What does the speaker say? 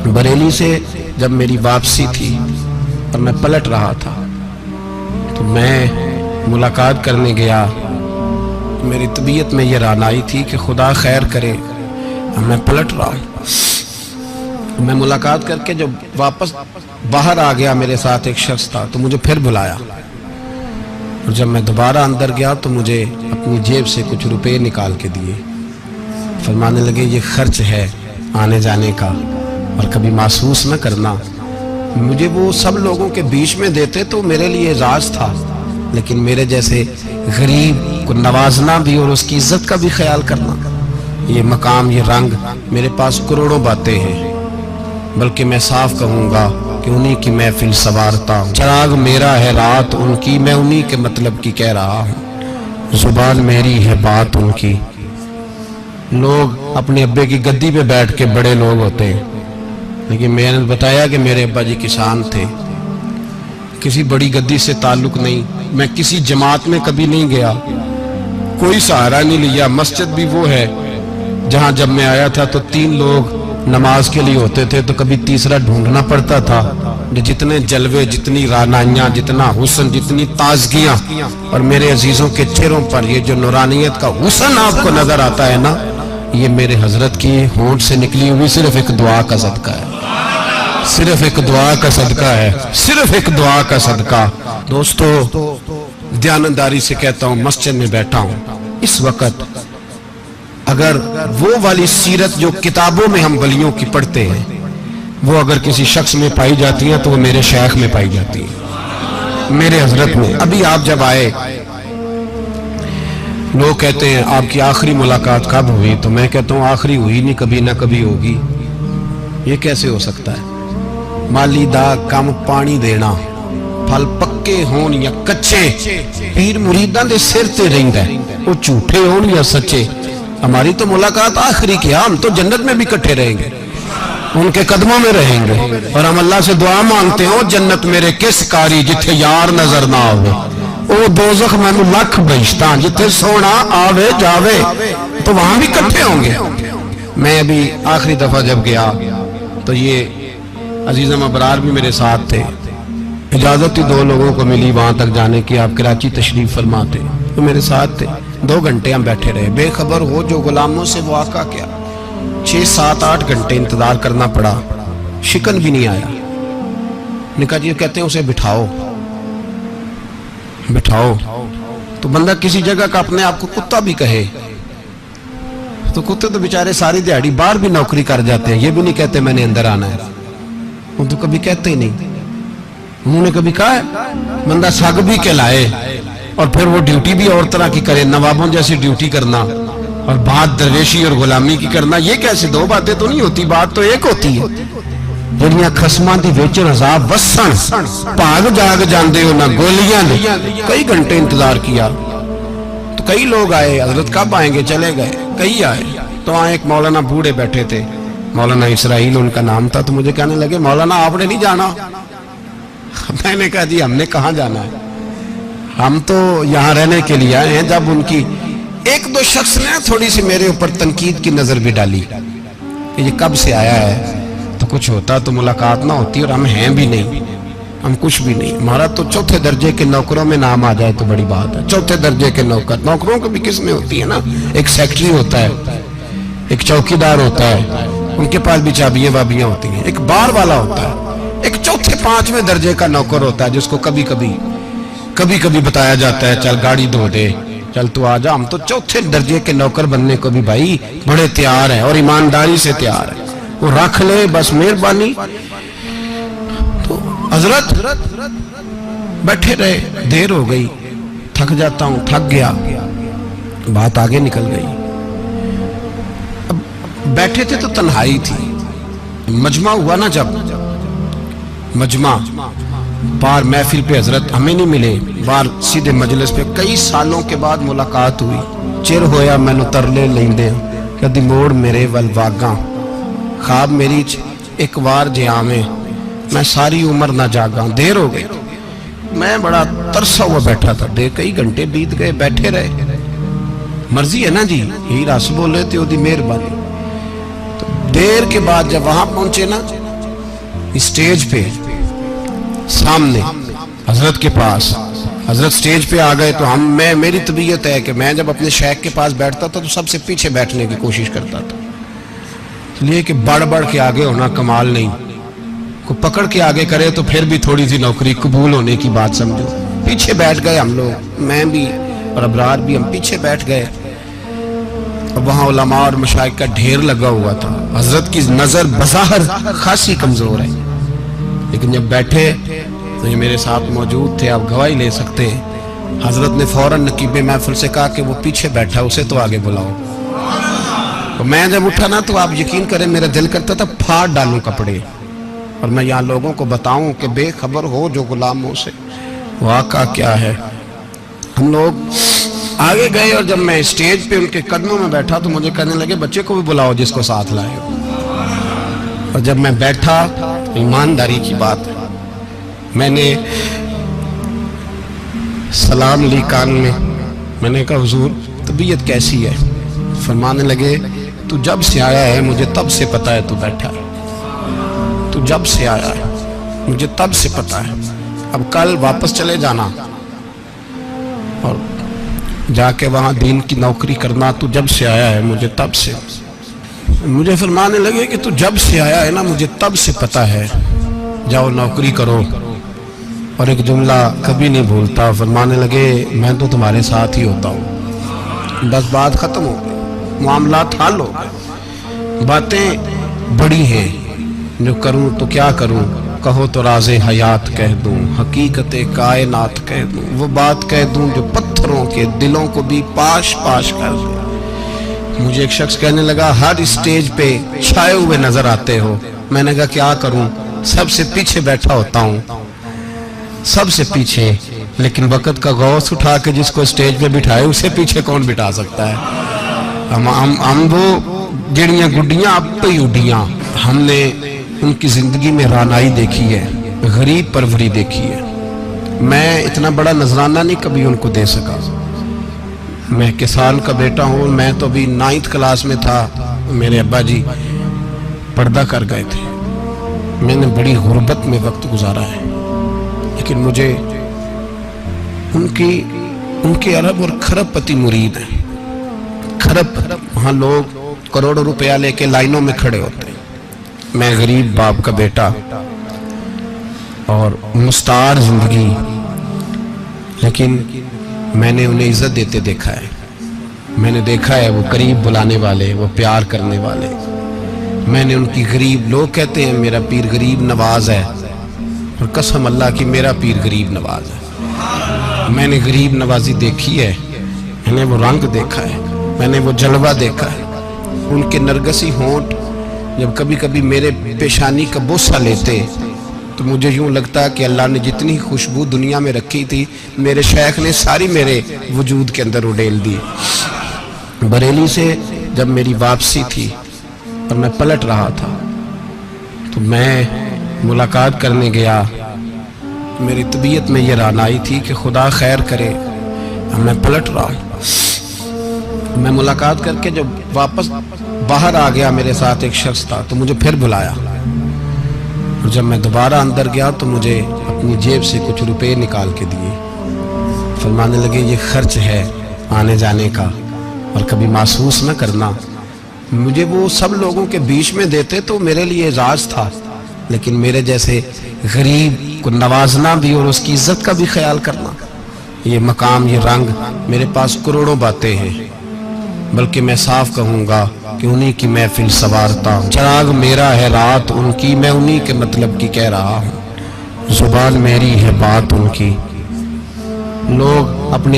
बरेली से जब मेरी वापसी थी और मैं पलट रहा था तो मैं मुलाकात करने गया। मेरी तबीयत में ये रानाई थी कि खुदा खैर करे, मैं पलट रहा हूँ। मैं मुलाकात करके जब वापस बाहर आ गया, मेरे साथ एक शख्स था तो मुझे फिर बुलाया, और जब मैं दोबारा अंदर गया तो मुझे अपनी जेब से कुछ रुपए निकाल के दिए। फरमाने लगे ये खर्च है आने जाने का और कभी महसूस न करना। मुझे वो सब लोगों के बीच में देते तो मेरे लिए राज था, लेकिन मेरे जैसे गरीब को नवाजना भी और उसकी इज्जत का भी ख्याल करना, ये मकाम, ये रंग, मेरे पास करोड़ों बातें हैं, बल्कि मैं साफ कहूँगा कि उन्हीं की महफिल संवारता हूँ। चिराग मेरा है रात उनकी, मैं उन्हीं के मतलब की कह रहा हूँ। जुबान मेरी है बात उनकी। लोग अपने अब्बे की गद्दी पे बैठ के बड़े लोग होते हैं, लेकिन मैंने बताया कि मेरे अब्बा जी किसान थे, किसी बड़ी गद्दी से ताल्लुक नहीं। मैं किसी जमात में कभी नहीं गया, कोई सहारा नहीं लिया। मस्जिद भी वो है जहां जब मैं आया था तो 3 लोग नमाज के लिए होते थे, तो कभी तीसरा ढूंढना पड़ता था। जितने जलवे, जितनी रानाइयां, जितना हुस्न, जितनी ताजगियां, और मेरे अजीजों के चेहरों पर ये जो नूरानियत का हुस्न आपको नजर आता है ना, ये मेरे हजरत की होंठ से निकली हुई सिर्फ एक दुआ का सदका है, सिर्फ एक दुआ का सदका है, सिर्फ एक दुआ का सदका। दोस्तों, ध्यानदारी से कहता हूं, मस्जिद में बैठा हूं इस वक्त, अगर वो वाली सीरत जो किताबों में हम वलियों की पढ़ते हैं वो अगर किसी शख्स में पाई जाती है तो वो मेरे शेख में पाई जाती है, मेरे हजरत में। अभी आप जब आए, लोग कहते हैं आपकी आखिरी मुलाकात कब हुई, तो मैं कहता हूँ आखिरी हुई नहीं, कभी ना कभी होगी। ये कैसे हो सकता है? माली दा कम पानी देना, फल पक्के होन या कच्चे, पीर मुरीदां दे सिर ते रहिंदा है, वो झूठे होन या सच्चे। हमारी तो मुलाकात आखिरी की, हम तो जन्नत में भी इकट्ठे रहेंगे, उनके कदमों में रहेंगे, और हम अल्लाह से दुआ मांगते हो जन्नत मेरे किस कारी जिथे यार नजर ना आवे, ओ दोज़ख मैनू लख बहिश्ता जिथे सोना आवे जावे, तो वहां भी इकट्ठे होंगे। मैं अभी आखिरी दफा जब गया तो ये अजीज़म अबरार भी मेरे साथ थे। इजाजत ही 2 लोगों को मिली वहां तक जाने की, आप कराची तशरीफ फरमाते, तो मेरे साथ थे। 2 घंटे हम बैठे रहे, बेखबर हो जो गुलामों से वो आका क्या। 6, 7, 8 घंटे इंतजार करना पड़ा, शिकन भी नहीं आया। निका जी कहते हैं उसे बिठाओ बिठाओ, तो बंदा किसी जगह का अपने आप को कुत्ता भी कहे, तो कुत्ते तो बेचारे सारी दिहाड़ी बाहर भी नौकरी कर जाते हैं, ये भी नहीं कहते मैंने अंदर आना है, वो तो कभी कहते ही नहीं। उन्होंने कभी कहा है बंदा सग भी कहलाए और फिर वो ड्यूटी भी और तरह की करे, नवाबों जैसी ड्यूटी करना और बात दरवेशी और गुलामी की करना, ये कैसे? 2 बातें तो नहीं होती, बात तो एक होती है। दुनिया खसमां दी विच अज़ाब वसन भाग जाग जांदे हो ना गोलियां ने। कई घंटे इंतजार किया तो कई लोग आए, हजरत कब आएंगे, चले गए। कई आए तो वहां एक मौलाना बूढ़े बैठे थे, मौलाना इसराइल उनका नाम था, तो मुझे कहने लगे मौलाना आपने नहीं जाना। मैंने कहा जी हमने कहाँ जाना है, हम तो यहाँ रहने के लिए आए हैं। जब उनकी 1-2 शख्स ने थोड़ी सी मेरे ऊपर तनकीद की नजर भी डाली कि ये कब से आया है, तो कुछ होता तो मुलाकात ना होती, और हम हैं भी नहीं, हम कुछ भी नहीं। हमारा तो 4थे दर्जे के नौकरों में नाम आ जाए तो बड़ी बात है। 4थे दर्जे के नौकर, नौकरों को भी किस में होती है ना, एक सेक्रेटरी होता है, एक चौकीदार होता है, उनके पास भी चाबियां वाबियां होती हैं, एक बार वाला होता है, एक 4थे 5वें दर्जे का नौकर होता है जिसको कभी कभी बताया जाता है चल गाड़ी धो दे, चल तू आ जा। हम तो 4थे दर्जे के नौकर बनने को भी भाई बड़े तैयार है और ईमानदारी से तैयार है, वो रख ले बस मेहरबानी। तो हजरत बैठे रहे, देर हो गई, थक जाता हूं, थक गया, बात आगे निकल गई। अब बैठे थे तो तन्हाई थी, मजमा हुआ ना, जब मजमा बार महफिल पे हजरत हमें नहीं मिले, बार सीधे मजलिस पे कई सालों के बाद मुलाकात हुई। चिर होया मैनू तरले लेंदे कदी मोड़ मेरे वल वागा, ख्वाब मेरी एक बार जे आवे मैं सारी उम्र ना जागा। देर हो गई, मैं बड़ा तरसा हुआ बैठा था, कई घंटे बीत गए, बैठे रहे। मर्जी है ना जी, यही रस बोले थे ओदी मेहरबानी। तो देर के बाद जब वहां पहुंचे ना, اسٹیج پہ سامنے حضرت کے پاس، حضرت سٹیج پہ آ گئے تو میری طبیعت ہے کہ میں جب اپنے شیخ کے پاس بیٹھتا تھا تو سب سے پیچھے بیٹھنے کی کوشش کرتا تھا، اس لیے کہ بڑھ بڑھ کے آگے ہونا کمال نہیں، کو پکڑ کے آگے کرے تو پھر بھی تھوڑی سی نوکری قبول ہونے کی بات سمجھو۔ پیچھے بیٹھ گئے ہم لوگ، میں بھی اور ابرار بھی، ہم پیچھے بیٹھ گئے، اور وہاں علماء اور مشائخ کا ڈھیر لگا ہوا تھا۔ حضرت کی نظر بظاہر خاصی کمزور ہے، لیکن جب بیٹھے تو یہ میرے ساتھ موجود تھے، آپ گواہی لے سکتے ہیں، حضرت نے فوراً نقیب محفل سے کہا کہ وہ پیچھے بیٹھا، اسے تو آگے بلاؤ۔ تو میں جب اٹھا نا تو آپ یقین کریں میرا دل کرتا تھا پھاڑ ڈالوں کپڑے، اور میں یہاں لوگوں کو بتاؤں کہ بے خبر ہو جو غلاموں سے واقعہ کیا ہے۔ ہم لوگ آگے گئے، اور جب میں اسٹیج پہ ان کے قدموں میں بیٹھا تو مجھے کہنے لگے بچے کو بھی بلاؤ جس کو ساتھ لائے ہو۔ اور جب میں بیٹھا، ایمانداری کی بات ہے، میں نے سلام لی کان میں نے کہا حضور طبیعت کیسی ہے؟ فرمانے لگے تو جب سے آیا ہے مجھے تب سے پتا ہے تو بیٹھا ہے، تو جب سے آیا ہے مجھے تب سے پتا ہے، اب کل واپس چلے جانا اور جا کے وہاں دین کی نوکری کرنا، تو جب سے آیا ہے مجھے تب سے۔ مجھے فرمانے لگے کہ تو جب سے آیا ہے نا مجھے تب سے پتا ہے، جاؤ نوکری کرو۔ اور ایک جملہ کبھی نہیں بھولتا، فرمانے لگے میں تو تمہارے ساتھ ہی ہوتا ہوں۔ بس بات ختم ہو گئی، معاملات حل ہو گئے۔ باتیں بڑی ہیں، جو کروں تو کیا کروں، کہو تو راز حیات کہہ دوں، حقیقت کائنات کہہ دوں، وہ بات کہہ دوں جو پتھروں کے دلوں کو بھی پاش پاش کر دے۔ مجھے ایک شخص کہنے لگا ہر اسٹیج پہ چھائے ہوئے نظر آتے ہو۔ میں نے کہا کیا کروں، سب سے پیچھے بیٹھا ہوتا ہوں، سب سے پیچھے، لیکن وقت کا غوث اٹھا کے جس کو اسٹیج پہ بٹھائے اسے پیچھے کون بٹھا سکتا ہے؟ ہم وہ جڑیاں گڈیاں اب پہ ہی اڈیاں، ہم نے ان کی زندگی میں رانائی دیکھی ہے، غریب پروری دیکھی ہے۔ میں اتنا بڑا نذرانہ نہیں کبھی ان کو دے سکا، میں کسان کا بیٹا ہوں، میں تو ابھی 9th کلاس میں تھا، میرے ابا جی پردہ کر گئے تھے، میں نے بڑی غربت میں وقت گزارا ہے، لیکن مجھے ان کے ارب اور کھرب پتی مرید ہیں۔ کھرب وہاں لوگ کروڑوں روپیہ لے کے لائنوں میں کھڑے ہوتے ہیں، میں غریب باپ کا بیٹا اور مستعار زندگی، لیکن میں نے انہیں عزت دیتے دیکھا ہے، میں نے دیکھا ہے وہ قریب بلانے والے، وہ پیار کرنے والے۔ میں نے ان کی غریب، لوگ کہتے ہیں میرا پیر غریب نواز ہے، اور قسم اللہ کی میرا پیر غریب نواز ہے۔ میں نے غریب نوازی دیکھی ہے، میں نے وہ رنگ دیکھا ہے، میں نے وہ جلوہ دیکھا ہے۔ ان کے نرگسی ہونٹ جب کبھی کبھی میرے پیشانی کا بوسہ لیتے تو مجھے یوں لگتا کہ اللہ نے جتنی خوشبو دنیا میں رکھی تھی میرے شیخ نے ساری میرے وجود کے اندر اڈیل دی۔ بریلی سے جب میری واپسی تھی اور میں پلٹ رہا تھا تو میں ملاقات کرنے گیا، میری طبیعت میں یہ رانائی تھی کہ خدا خیر کرے، میں پلٹ رہا ہوں۔ میں ملاقات کر کے جب واپس باہر آ گیا، میرے ساتھ ایک شخص تھا تو مجھے پھر بلایا، اور جب میں دوبارہ اندر گیا تو مجھے اپنی جیب سے کچھ روپے نکال کے دیے، فرمانے لگے یہ خرچ ہے آنے جانے کا، اور کبھی محسوس نہ کرنا۔ مجھے وہ سب لوگوں کے بیچ میں دیتے تو میرے لیے اعزاز تھا، لیکن میرے جیسے غریب کو نوازنا بھی اور اس کی عزت کا بھی خیال کرنا، یہ مقام، یہ رنگ، میرے پاس کروڑوں باتیں ہیں، بلکہ میں صاف کہوں گا کہ انہی کی محفل سوارتا ہوں، چراغ میرا ہے رات ان کی، میں انہی کے مطلب کی کہہ رہا ہوں، زبان میری ہے بات ان کی۔ لوگ اپنے